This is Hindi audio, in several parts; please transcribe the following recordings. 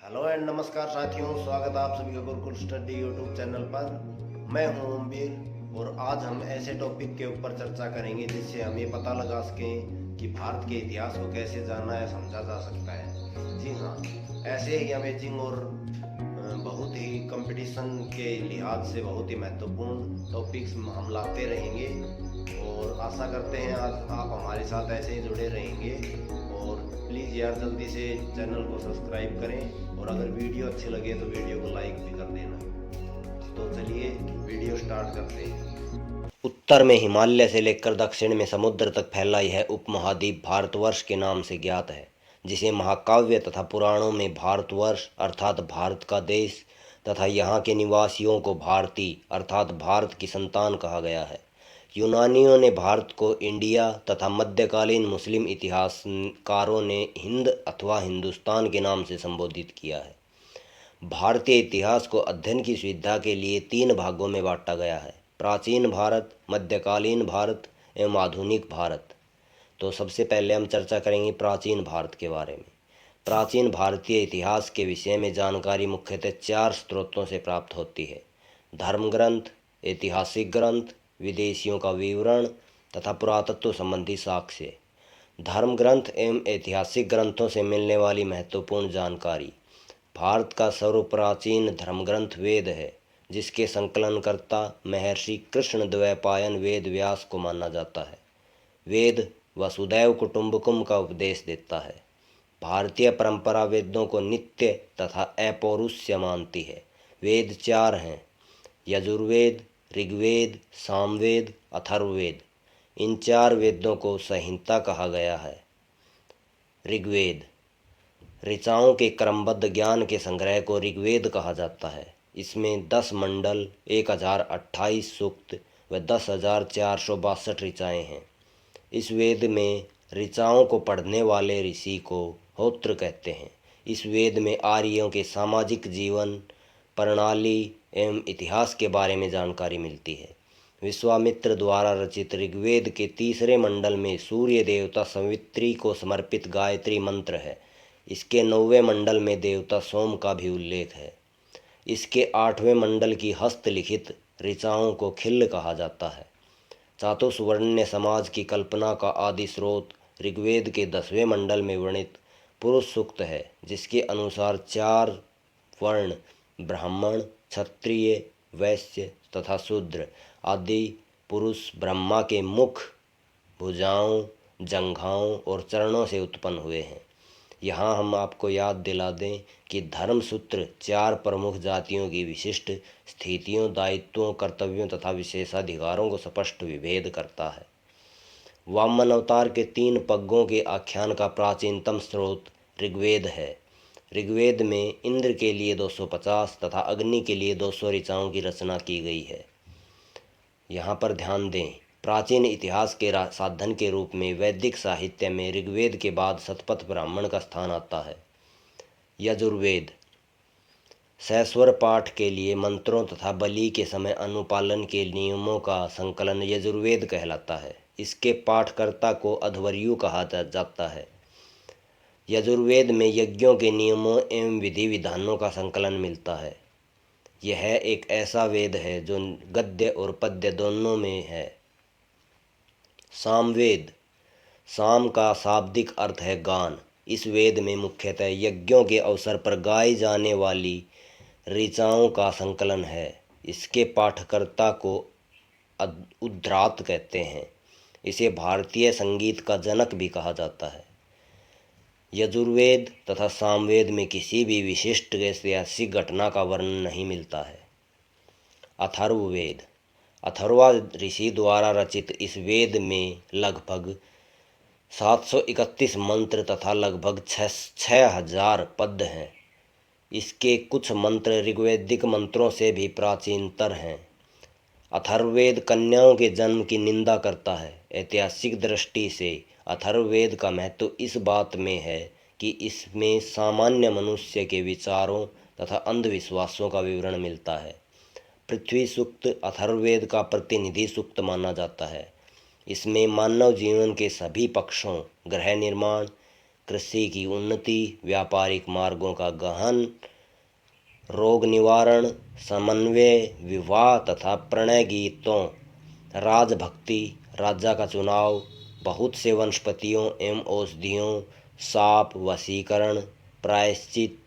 हेलो एंड नमस्कार साथियों, स्वागत है आप सभी का गुरुकुल स्टडी यूट्यूब चैनल पर। मैं हूं ओमवीर और आज हम ऐसे टॉपिक के ऊपर चर्चा करेंगे जिससे हम ये पता लगा सकें कि भारत के इतिहास को कैसे जाना या समझा जा सकता है। जी हाँ, ऐसे ही अमेजिंग और बहुत ही कंपटीशन के लिहाज से बहुत ही महत्वपूर्ण टॉपिक्स हम लाते रहेंगे और आशा करते हैं आज आप हमारे साथ ऐसे ही जुड़े रहेंगे। और प्लीज़ यार जल्दी से चैनल को सब्सक्राइब करें और अगर वीडियो अच्छी लगे तो वीडियो को लाइक भी कर देना। तो चलिए वीडियो स्टार्ट करते हैं। उत्तर में हिमालय से लेकर दक्षिण में समुद्र तक फैला यह उपमहाद्वीप भारतवर्ष के नाम से ज्ञात है, जिसे महाकाव्य तथा पुराणों में भारतवर्ष अर्थात भारत का देश तथा यहाँ के निवासियों को भारतीय अर्थात भारत की संतान कहा गया है। यूनानियों ने भारत को इंडिया तथा मध्यकालीन मुस्लिम इतिहासकारों ने हिंद अथवा हिंदुस्तान के नाम से संबोधित किया है। भारतीय इतिहास को अध्ययन की सुविधा के लिए तीन भागों में बांटा गया है: प्राचीन भारत, मध्यकालीन भारत एवं आधुनिक भारत। तो सबसे पहले हम चर्चा करेंगे प्राचीन भारत के बारे में। प्राचीन भारतीय इतिहास के विषय में जानकारी मुख्यतः चार स्रोतों से प्राप्त होती है: धर्म ग्रंथ, ऐतिहासिक ग्रंथ, विदेशियों का विवरण तथा पुरातत्व संबंधी साक्ष्य। धर्म ग्रंथ एवं ऐतिहासिक ग्रंथों से मिलने वाली महत्वपूर्ण जानकारी। भारत का सर्वप्राचीन धर्म ग्रंथ वेद है, जिसके संकलनकर्ता महर्षि कृष्णद्वैपायन वेद व्यास को माना जाता है। वेद वसुदैव कुटुंबकम का उपदेश देता है। भारतीय परंपरा वेदों को नित्य तथा अपौरुष्य मानती है। वेद चार हैं: यजुर्वेद, ऋग्वेद, सामवेद, अथर्ववेद। इन चार वेदों को संहिता कहा गया है। ऋग्वेद ऋचाओं के क्रमबद्ध ज्ञान के संग्रह को ऋग्वेद कहा जाता है। इसमें 10 मंडल, 1028 सूक्त व 10,462 ऋचाएँ हैं। इस वेद में ऋचाओं को पढ़ने वाले ऋषि को होत्र कहते हैं। इस वेद में आर्यों के सामाजिक जीवन प्रणाली एवं इतिहास के बारे में जानकारी मिलती है। विश्वामित्र द्वारा रचित ऋग्वेद के तीसरे मंडल में सूर्य देवता सवित्री को समर्पित गायत्री मंत्र है। इसके 9वें मंडल में देवता सोम का भी उल्लेख है। इसके 8वें मंडल की हस्तलिखित ऋचाओं को खिल्ल कहा जाता है। चातुर्वर्ण्य समाज की कल्पना का आदि स्रोत ऋग्वेद के 10वें मंडल में वर्णित पुरुष सूक्त है, जिसके अनुसार 4 वर्ण ब्राह्मण, क्षत्रिय, वैश्य तथा शूद्र आदि पुरुष ब्रह्मा के मुख, भुजाओं, जंघाओं और चरणों से उत्पन्न हुए हैं। यहाँ हम आपको याद दिला दें कि धर्मसूत्र 4 प्रमुख जातियों की विशिष्ट स्थितियों, दायित्वों, कर्तव्यों तथा विशेषाधिकारों को स्पष्ट विभेद करता है। वामन अवतार के 3 पग्गों के आख्यान का प्राचीनतम स्रोत ऋग्वेद है। ऋग्वेद में इंद्र के लिए 250 तथा अग्नि के लिए 200 ऋचाओं की रचना की गई है। यहाँ पर ध्यान दें, प्राचीन इतिहास के साधन के रूप में वैदिक साहित्य में ऋग्वेद के बाद शतपथ ब्राह्मण का स्थान आता है। यजुर्वेद सहस्वर पाठ के लिए मंत्रों तथा बलि के समय अनुपालन के नियमों का संकलन यजुर्वेद कहलाता है। इसके पाठकर्ता को अध्वर्यु कहा जाता है। यजुर्वेद में यज्ञों के नियमों एवं विधि विधानों का संकलन मिलता है। यह एक ऐसा वेद है जो गद्य और पद्य दोनों में है। सामवेद साम का शाब्दिक अर्थ है गान। इस वेद में मुख्यतः यज्ञों के अवसर पर गाई जाने वाली ऋचाओं का संकलन है। इसके पाठकर्ता को उद्रात कहते हैं। इसे भारतीय संगीत का जनक भी कहा जाता है। यजुर्वेद तथा सामवेद में किसी भी विशिष्ट ऐतिहासिक घटना का वर्णन नहीं मिलता है। अथर्ववेद अथर्वा ऋषि द्वारा रचित इस वेद में लगभग 731 मंत्र तथा लगभग 6,000 पद हैं। इसके कुछ मंत्र ऋग्वैदिक मंत्रों से भी प्राचीनतर हैं। अथर्ववेद कन्याओं के जन्म की निंदा करता है। ऐतिहासिक दृष्टि से अथर्ववेद का महत्व इस बात में है कि इसमें सामान्य मनुष्य के विचारों तथा अंधविश्वासों का विवरण मिलता है। पृथ्वी सूक्त अथर्ववेद का प्रतिनिधि सूक्त माना जाता है। इसमें मानव जीवन के सभी पक्षों, गृह निर्माण, कृषि की उन्नति, व्यापारिक मार्गों का गहन, रोग निवारण, समन्वय, विवाह तथा प्रणय गीतों, राजभक्ति, राजा का चुनाव, बहुत से वनस्पतियों एवं औषधियों, शाप, वशीकरण, प्रायश्चित,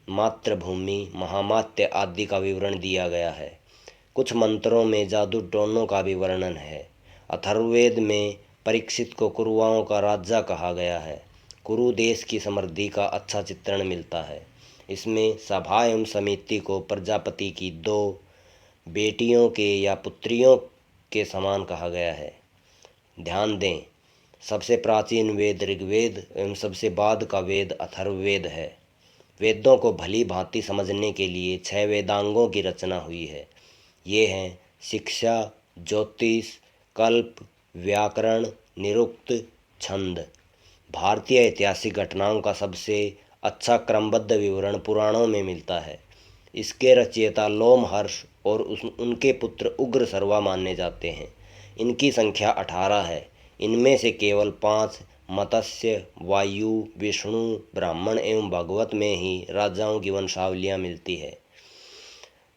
मातृभूमि, महामात्य आदि का विवरण दिया गया है। कुछ मंत्रों में जादू टोनों का भी वर्णन है। अथर्ववेद में परीक्षित को कुरुओं का राजा कहा गया है। कुरु देश की समृद्धि का अच्छा चित्रण मिलता है। इसमें सभा एवं समिति को प्रजापति की 2 बेटियों के या पुत्रियों के समान कहा गया है। ध्यान दें, सबसे प्राचीन वेद ऋग्वेद एवं सबसे बाद का वेद अथर्ववेद है। वेदों को भली भांति समझने के लिए 6 वेदांगों की रचना हुई है। ये हैं शिक्षा, ज्योतिष, कल्प, व्याकरण, निरुक्त, छंद। भारतीय ऐतिहासिक घटनाओं का सबसे अच्छा क्रमबद्ध विवरण पुराणों में मिलता है। इसके रचयिता लोमहर्ष और उनके पुत्र उग्र सर्वा माने जाते हैं। इनकी संख्या 18 है। इनमें से केवल 5 मत्स्य, वायु, विष्णु, ब्राह्मण एवं भागवत में ही राजाओं की वंशावलियाँ मिलती है।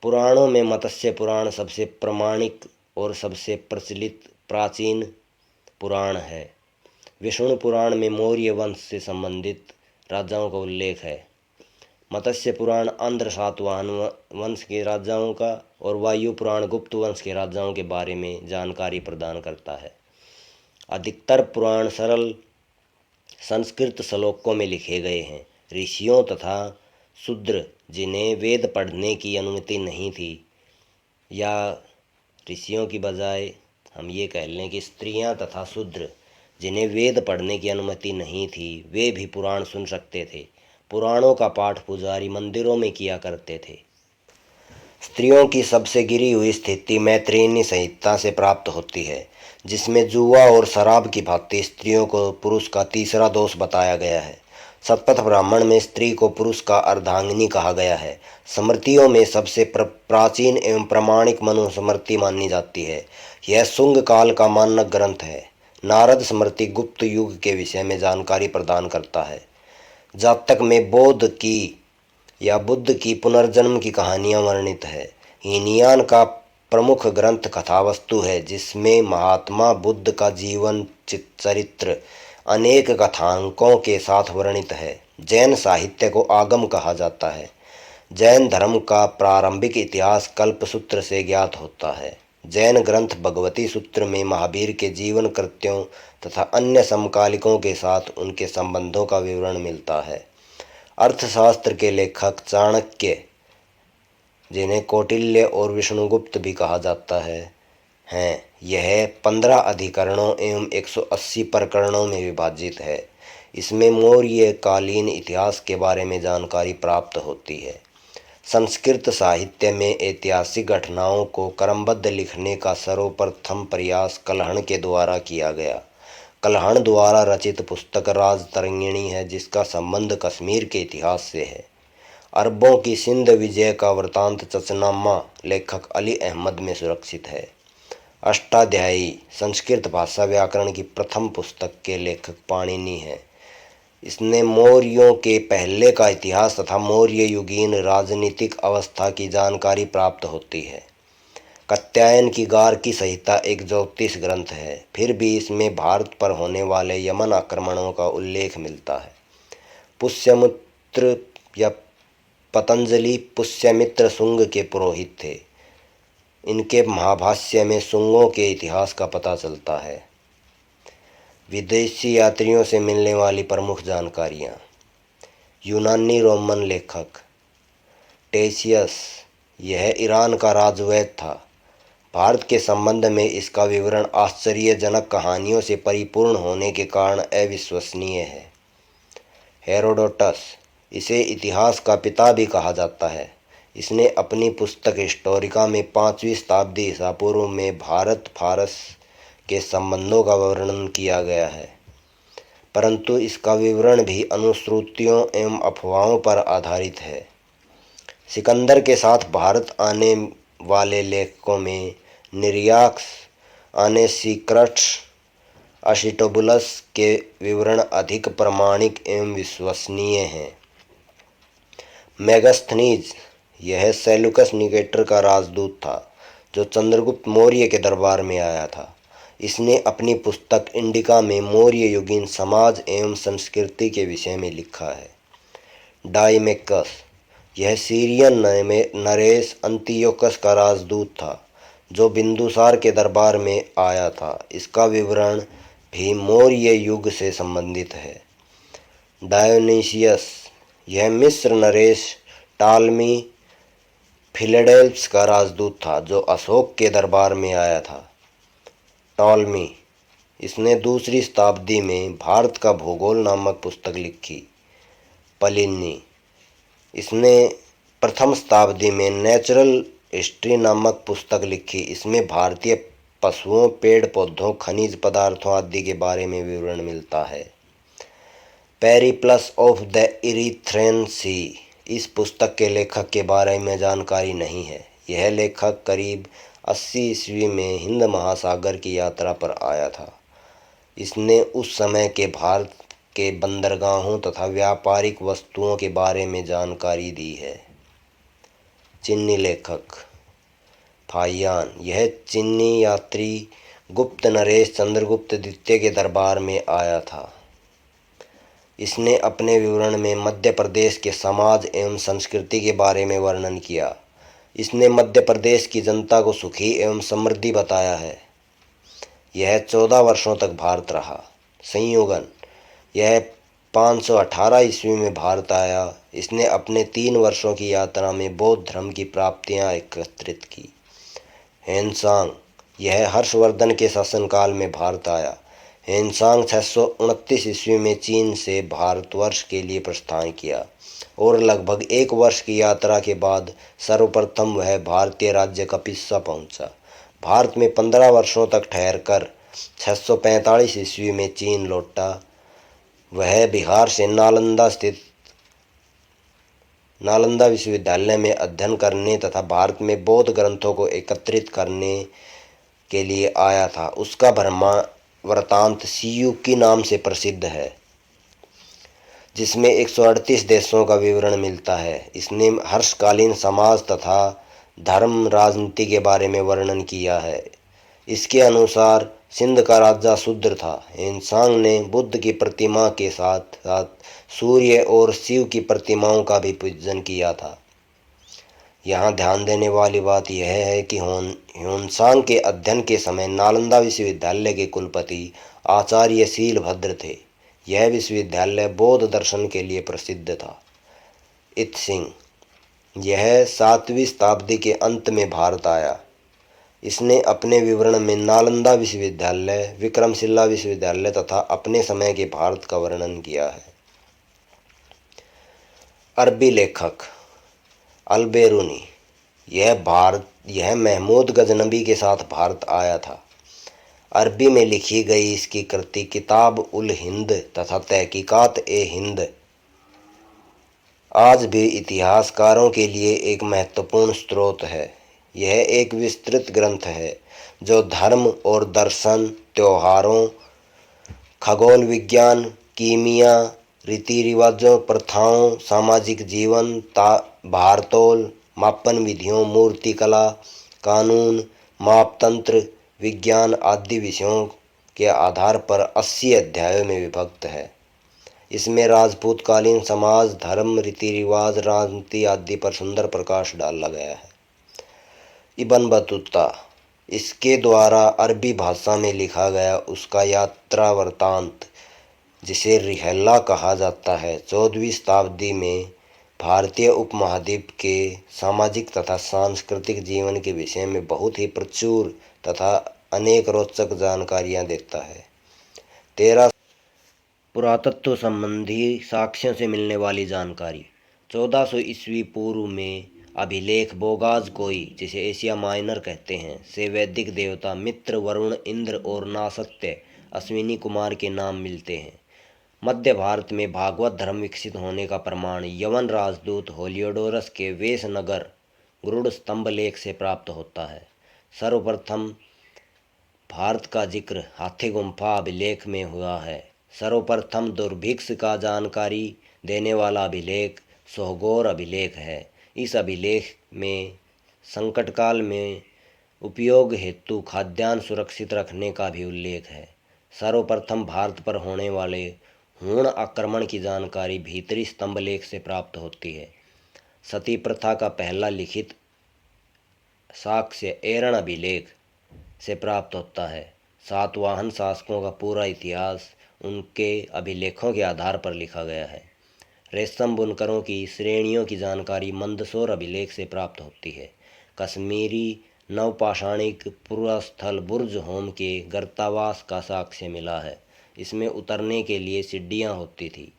पुराणों में मत्स्य पुराण सबसे प्रामाणिक और सबसे प्रचलित प्राचीन पुराण है। विष्णु पुराण में मौर्य वंश से संबंधित राजाओं का उल्लेख है। मत्स्य पुराण आंध्र सातवाहन वंश के राजाओं का और वायु पुराण गुप्त वंश के राजाओं के बारे में जानकारी प्रदान करता है। अधिकतर पुराण सरल संस्कृत श्लोकों में लिखे गए हैं। ऋषियों तथा शूद्र जिन्हें वेद पढ़ने की अनुमति नहीं थी, या ऋषियों की बजाय हम ये कह लें कि स्त्रियां तथा शूद्र जिन्हें वेद पढ़ने की अनुमति नहीं थी, वे भी पुराण सुन सकते थे। पुराणों का पाठ पुजारी मंदिरों में किया करते थे। स्त्रियों की सबसे गिरी हुई स्थिति मैत्रेयी संहिता से प्राप्त होती है, जिसमें जुआ और शराब की भांति स्त्रियों को पुरुष का तीसरा दोष बताया गया है। शतपथ ब्राह्मण में स्त्री को पुरुष का अर्धांगिनी कहा गया है। स्मृतियों में सबसे प्राचीन एवं प्रामाणिक मनुस्मृति मानी जाती है। यह शुंग काल का मानक ग्रंथ है। नारद स्मृति गुप्त युग के विषय में जानकारी प्रदान करता है। जातक में बौद्ध की या बुद्ध की पुनर्जन्म की कहानियां वर्णित है। हीनयान का प्रमुख ग्रंथ कथावस्तु है, जिसमें महात्मा बुद्ध का जीवन चरित्र अनेक कथानकों के साथ वर्णित है। जैन साहित्य को आगम कहा जाता है। जैन धर्म का प्रारंभिक इतिहास कल्पसूत्र से ज्ञात होता है। जैन ग्रंथ भगवती सूत्र में महावीर के जीवन कृत्यों तथा अन्य समकालिकों के साथ उनके संबंधों का विवरण मिलता है। अर्थशास्त्र के लेखक चाणक्य, जिन्हें कौटिल्य और विष्णुगुप्त भी कहा जाता है, हैं। यह 15 अधिकरणों एवं 180 प्रकरणों में विभाजित है। इसमें मौर्य कालीन इतिहास के बारे में जानकारी प्राप्त होती है। संस्कृत साहित्य में ऐतिहासिक घटनाओं को क्रमबद्ध लिखने का सर्वप्रथम प्रयास कल्हण के द्वारा किया गया। कल्हण द्वारा रचित पुस्तक राजतरंगिणी है, जिसका संबंध कश्मीर के इतिहास से है। अरबों की सिंध विजय का वृतांत चचनामा लेखक अली अहमद में सुरक्षित है। अष्टाध्यायी संस्कृत भाषा व्याकरण की प्रथम पुस्तक के लेखक पाणिनि है। इसने मौर्यों के पहले का इतिहास तथा मौर्य युगीन राजनीतिक अवस्था की जानकारी प्राप्त होती है। कात्यायन की गार्गी संहिता एक ज्योतिष ग्रंथ है, फिर भी इसमें भारत पर होने वाले यमन आक्रमणों का उल्लेख मिलता है। पुष्यमित्र या पतंजलि पुष्यमित्र शुंग के पुरोहित थे। इनके महाभाष्य में शुंगों के इतिहास का पता चलता है। विदेशी यात्रियों से मिलने वाली प्रमुख जानकारियाँ। यूनानी रोमन लेखक टेसियस, यह ईरान का राजवैद्य था। भारत के संबंध में इसका विवरण आश्चर्यजनक कहानियों से परिपूर्ण होने के कारण अविश्वसनीय है। हेरोडोटस, इसे इतिहास का पिता भी कहा जाता है। इसने अपनी पुस्तक हिस्टोरिका में 5वीं शताब्दी ईसा पूर्व में भारत फारस के संबंधों का वर्णन किया गया है, परंतु इसका विवरण भी अनुश्रुतियों एवं अफवाहों पर आधारित है। सिकंदर के साथ भारत आने वाले लेखकों में निरियाक्स, अनेसिक्रट्स, अरिस्टोबुलस के विवरण अधिक प्रामाणिक एवं विश्वसनीय हैं। मेगास्थनीज, यह सेल्यूकस निकेटर का राजदूत था जो चंद्रगुप्त मौर्य के दरबार में आया था। इसने अपनी पुस्तक इंडिका में मौर्य युगीन समाज एवं संस्कृति के विषय में लिखा है। डाइमेकस, यह सीरियन नरेश अंतियोकस का राजदूत था जो बिंदुसार के दरबार में आया था। इसका विवरण भी मौर्य युग से संबंधित है। डायोनीसियस, यह मिस्र नरेश टालमी फिलेडेल्फस का राजदूत था जो अशोक के दरबार में आया था। टॉलमी, इसने दूसरी शताब्दी में भारत का भूगोल नामक पुस्तक लिखी। प्लिनी, इसने प्रथम शताब्दी में नेचुरल हिस्ट्री नामक पुस्तक लिखी। इसमें भारतीय पशुओं, पेड़ पौधों, खनिज पदार्थों आदि के बारे में विवरण मिलता है। पेरिप्लस ऑफ द इरीथ्रेन सी, इस पुस्तक के लेखक के बारे में जानकारी नहीं है। यह लेखक करीब 80 ईस्वी में हिंद महासागर की यात्रा पर आया था। इसने उस समय के भारत के बंदरगाहों तथा व्यापारिक वस्तुओं के बारे में जानकारी दी है। चीनी लेखक फाहियान, यह चीनी यात्री गुप्त नरेश चंद्रगुप्त द्वितीय के दरबार में आया था। इसने अपने विवरण में मध्य प्रदेश के समाज एवं संस्कृति के बारे में वर्णन किया। इसने मध्य प्रदेश की जनता को सुखी एवं समृद्धि बताया है। यह 14 वर्षों तक भारत रहा। संयोगन, यह 518 ईस्वी में भारत आया। इसने अपने 3 वर्षों की यात्रा में बौद्ध धर्म की प्राप्तियां एकत्रित की। हेनसांग, यह हर्षवर्धन के शासनकाल में भारत आया। हेनसांग 629 ईस्वी में चीन से भारतवर्ष के लिए प्रस्थान किया और लगभग 1 वर्ष की यात्रा के बाद सर्वप्रथम वह भारतीय राज्य कपिसा पहुंचा। भारत में 15 वर्षों तक ठहरकर 645 ईस्वी में चीन लौटा। वह बिहार से नालंदा विश्वविद्यालय में अध्ययन करने तथा भारत में बौद्ध ग्रंथों को एकत्रित करने के लिए आया था। उसका भ्रमण वृत्तांत सीयूकी नाम से प्रसिद्ध है जिसमें 138 देशों का विवरण मिलता है। इसने हर्षकालीन समाज तथा धर्म राजनीति के बारे में वर्णन किया है। इसके अनुसार सिंध का राजा शूद्र था। हेनसांग ने बुद्ध की प्रतिमा के साथ साथ सूर्य और शिव की प्रतिमाओं का भी पूजन किया था। यहाँ ध्यान देने वाली बात यह है कि ह्वेनसांग के अध्ययन के समय नालंदा विश्वविद्यालय के कुलपति आचार्य शीलभद्र थे। यह विश्वविद्यालय बौद्ध दर्शन के लिए प्रसिद्ध था। इत्सिंग, यह 7वीं शताब्दी के अंत में भारत आया। इसने अपने विवरण में नालंदा विश्वविद्यालय, विक्रमशिला विश्वविद्यालय तथा अपने समय के भारत का वर्णन किया है। अरबी लेखक अल-बेरूनी, यह महमूद गजनबी के साथ भारत आया था। अरबी में लिखी गई इसकी कृति किताब उल हिंद तथा तहकीकात ए हिंद आज भी इतिहासकारों के लिए एक महत्वपूर्ण स्रोत है। यह एक विस्तृत ग्रंथ है जो धर्म और दर्शन, त्योहारों, खगोल विज्ञान, कीमिया, रीति रिवाजों, प्रथाओं, सामाजिक जीवन, भारतोल, मापन विधियों, मूर्तिकला, कानून, मापतंत्र, विज्ञान आदि विषयों के आधार पर 80 अध्यायों में विभक्त है। इसमें राजपूतकालीन समाज, धर्म, रीति रिवाज, राजनीति आदि पर सुंदर प्रकाश डाला गया है। इब्न बतूता, इसके द्वारा अरबी भाषा में लिखा गया उसका यात्रा वृत्तांत, जिसे रिहला कहा जाता है, 14वीं शताब्दी में भारतीय उपमहाद्वीप के सामाजिक तथा सांस्कृतिक जीवन के विषय में बहुत ही प्रचुर तथा अनेक रोचक जानकारियां देता है। 13 पुरातत्व संबंधी साक्ष्यों से मिलने वाली जानकारी। 1400 ईस्वी पूर्व में अभिलेख बोगाज कोई, जिसे एशिया माइनर कहते हैं, से वैदिक देवता मित्र, वरुण, इंद्र और नासत्य अश्विनी कुमार के नाम मिलते हैं। मध्य भारत में भागवत धर्म विकसित होने का प्रमाण यवन राजदूत होलियोडोरस के वेश नगर गरुड़ स्तंभ लेख से प्राप्त होता है। सर्वप्रथम भारत का जिक्र हाथी गुम्फा अभिलेख में हुआ है। सर्वप्रथम दुर्भिक्ष का जानकारी देने वाला अभिलेख सोहगोर अभिलेख है। इस अभिलेख में संकट काल में उपयोग हेतु खाद्यान्न सुरक्षित रखने का भी उल्लेख है। सर्वप्रथम भारत पर होने वाले हूण आक्रमण की जानकारी भीतरी स्तंभ लेख से प्राप्त होती है। सती प्रथा का पहला लिखित साक्ष्य एरण अभिलेख से प्राप्त होता है। सातवाहन शासकों का पूरा इतिहास उनके अभिलेखों के आधार पर लिखा गया है। रेशम बुनकरों की श्रेणियों की जानकारी मंदसौर अभिलेख से प्राप्त होती है। कश्मीरी नवपाषाणिक पुरास्थल बुर्ज होम के गर्तावास का साक्ष्य मिला है। इसमें उतरने के लिए सीढ़ियाँ होती थी।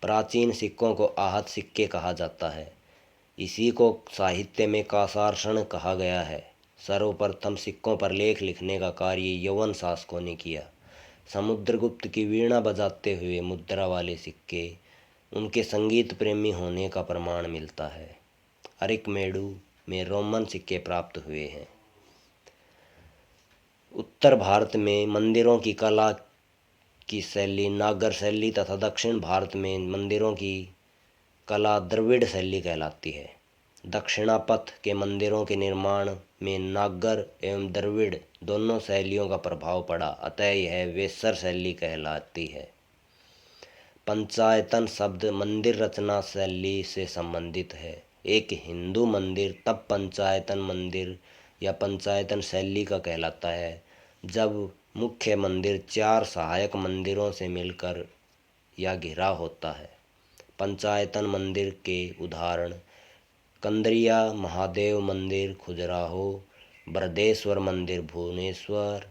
प्राचीन सिक्कों को आहत सिक्के कहा जाता है। इसी को साहित्य में कासारषण कहा गया है। सर्वप्रथम सिक्कों पर लेख लिखने का कार्य यवन शासकों ने किया। समुद्रगुप्त की वीणा बजाते हुए मुद्रा वाले सिक्के उनके संगीत प्रेमी होने का प्रमाण मिलता है। अरिकमेडु में रोमन सिक्के प्राप्त हुए हैं। उत्तर भारत में मंदिरों की कला की शैली नागर शैली तथा दक्षिण भारत में मंदिरों की कला द्रविड़ शैली कहलाती है। दक्षिणापथ के मंदिरों के निर्माण में नागर एवं द्रविड़ दोनों शैलियों का प्रभाव पड़ा, अतः यह वेसर शैली कहलाती है। पंचायतन शब्द मंदिर रचना शैली से संबंधित है। एक हिंदू मंदिर तब पंचायतन मंदिर या पंचायतन शैली का कहलाता है जब मुख्य मंदिर 4 सहायक मंदिरों से मिलकर या घिरा होता है। पंचायतन मंदिर के उदाहरण कंदरिया महादेव मंदिर खजुराहो, बृहदेश्वर मंदिर भुवनेश्वर,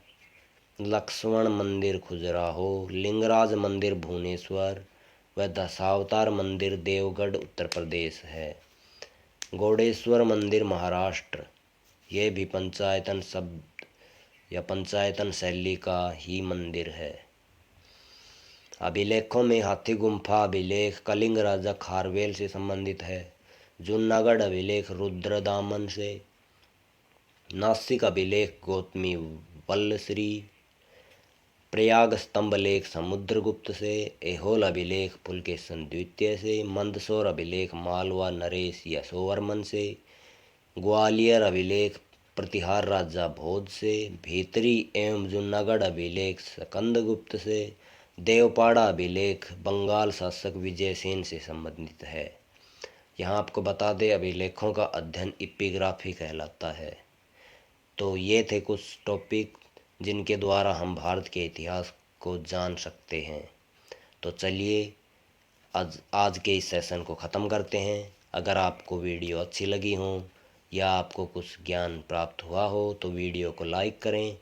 लक्ष्मण मंदिर खजुराहो, लिंगराज मंदिर भुवनेश्वर व दशावतार मंदिर देवगढ़ उत्तर प्रदेश है। गौडेश्वर मंदिर महाराष्ट्र, यह भी पंचायतन शब्द या पंचायतन शैली का ही मंदिर है। अभिलेखों में हाथी गुम्फा अभिलेख कलिंग राजा खारवेल से संबंधित है। जूनागढ़ अभिलेख रुद्रदामन से, नासिक अभिलेख गौतमी वल्लश्री, प्रयाग स्तंभ लेख समुद्रगुप्त से, ऐहोल अभिलेख पुलकेशन द्वितीय से, मंदसौर अभिलेख मालवा नरेश यशोवर्मन से, ग्वालियर अभिलेख प्रतिहार राजा भोज से, भीतरी एवं जूनागढ़ अभिलेख स्कंदगुप्त से, देवपाड़ा अभिलेख बंगाल शासक विजयसेन से संबंधित है। यहाँ आपको बता दें अभिलेखों का अध्ययन एपिग्राफी कहलाता है। तो ये थे कुछ टॉपिक जिनके द्वारा हम भारत के इतिहास को जान सकते हैं। तो चलिए आज के इस सेशन को ख़त्म करते हैं। अगर आपको वीडियो अच्छी लगी हो या आपको कुछ ज्ञान प्राप्त हुआ हो तो वीडियो को लाइक करें,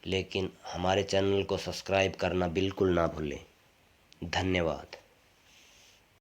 लेकिन हमारे चैनल को सब्सक्राइब करना बिल्कुल ना भूलें। धन्यवाद।